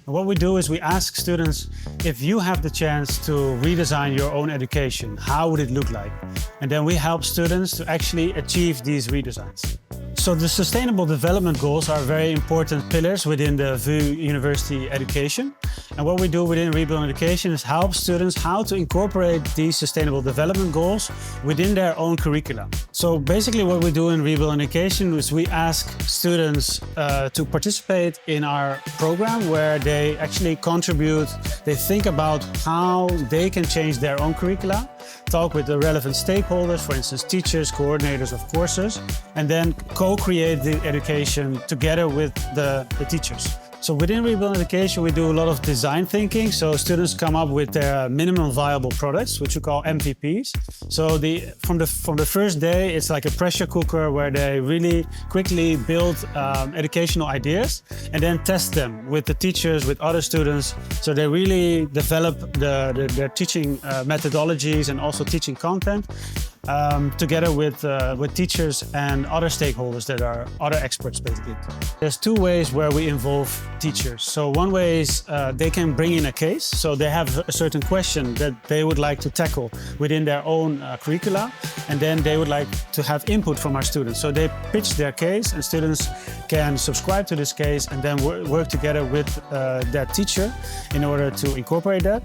And what we do is we ask students, if you have the chance to redesign your own education, how would it look like? And then we help students to actually achieve these redesigns. So the Sustainable Development Goals are very important pillars within the VU University education. And what we do within Rebuild Education is help students how to incorporate these Sustainable Development Goals within their own curricula. So basically what we do in Rebuild Education is we ask students to participate in our program where they actually contribute, they think about how they can change their own curricula, talk with the relevant stakeholders, for instance, teachers, coordinators of courses, and then co-create the education together with the teachers. So within Rebuild Education, we do a lot of design thinking. So students come up with their minimum viable products, which we call MVPs. So from the first day, it's like a pressure cooker where they really quickly build educational ideas and then test them with the teachers, with other students. So they really develop their teaching methodologies and also teaching content together with teachers and other stakeholders that are other experts, basically. There's two ways where we involve teachers. So one way is they can bring in a case. So they have a certain question that they would like to tackle within their own curricula, and then they would like to have input from our students. So they pitch their case, and students can subscribe to this case and then work together with that teacher in order to incorporate that.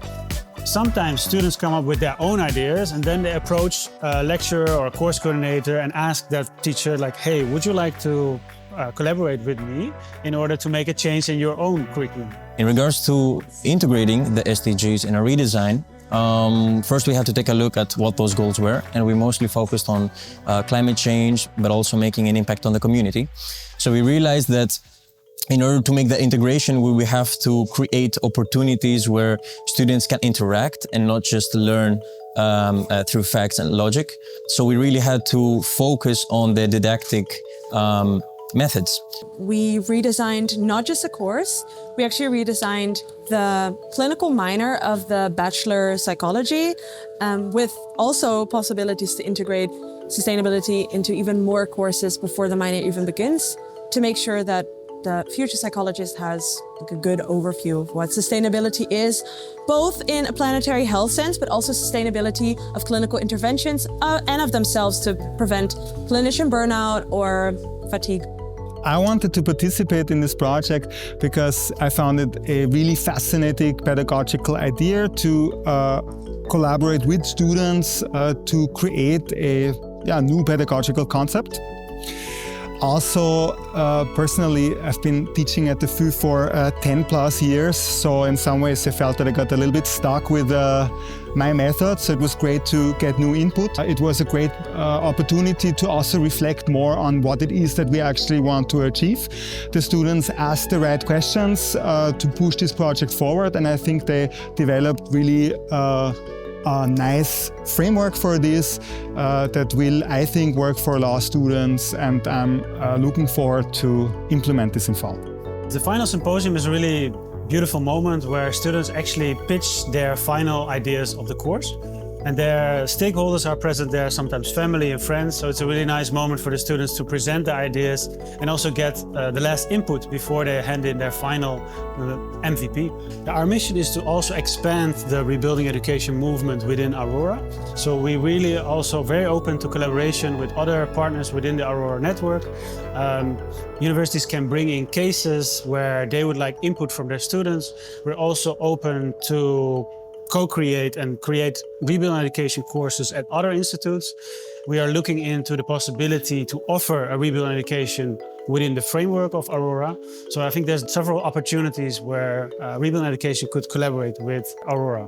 Sometimes students come up with their own ideas and then they approach a lecturer or a course coordinator and ask that teacher, like, hey, would you like to collaborate with me in order to make a change in your own curriculum? In regards to integrating the SDGs in a redesign, first we have to take a look at what those goals were, and we mostly focused on climate change, but also making an impact on the community. So we realized that in order to make the integration, we will have to create opportunities where students can interact and not just learn through facts and logic. So we really had to focus on the didactic methods. We redesigned not just a course, we actually redesigned the clinical minor of the Bachelor Psychology with also possibilities to integrate sustainability into even more courses before the minor even begins, to make sure that the future psychologist has a good overview of what sustainability is, both in a planetary health sense, but also sustainability of clinical interventions and of themselves to prevent clinician burnout or fatigue. I wanted to participate in this project because I found it a really fascinating pedagogical idea to collaborate with students to create a new pedagogical concept. Also, personally, I've been teaching at the VU for 10 plus years, so in some ways I felt that I got a little bit stuck with my method, so it was great to get new input. It was a great opportunity to also reflect more on what it is that we actually want to achieve. The students asked the right questions to push this project forward, and I think they developed really a nice framework for this that will, I think, work for a lot of students, and I'm looking forward to implement this in fall. The final symposium is a really beautiful moment where students actually pitch their final ideas of the course. And their stakeholders are present there, sometimes family and friends. So it's a really nice moment for the students to present their ideas and also get the last input before they hand in their final MVP. Our mission is to also expand the rebuilding education movement within Aurora. So we really also very open to collaboration with other partners within the Aurora network. Universities can bring in cases where they would like input from their students. We're also open to co-create and create rebuild education courses at other institutes. We are looking into the possibility to offer a rebuild education within the framework of Aurora. So I think there's several opportunities where rebuild education could collaborate with Aurora.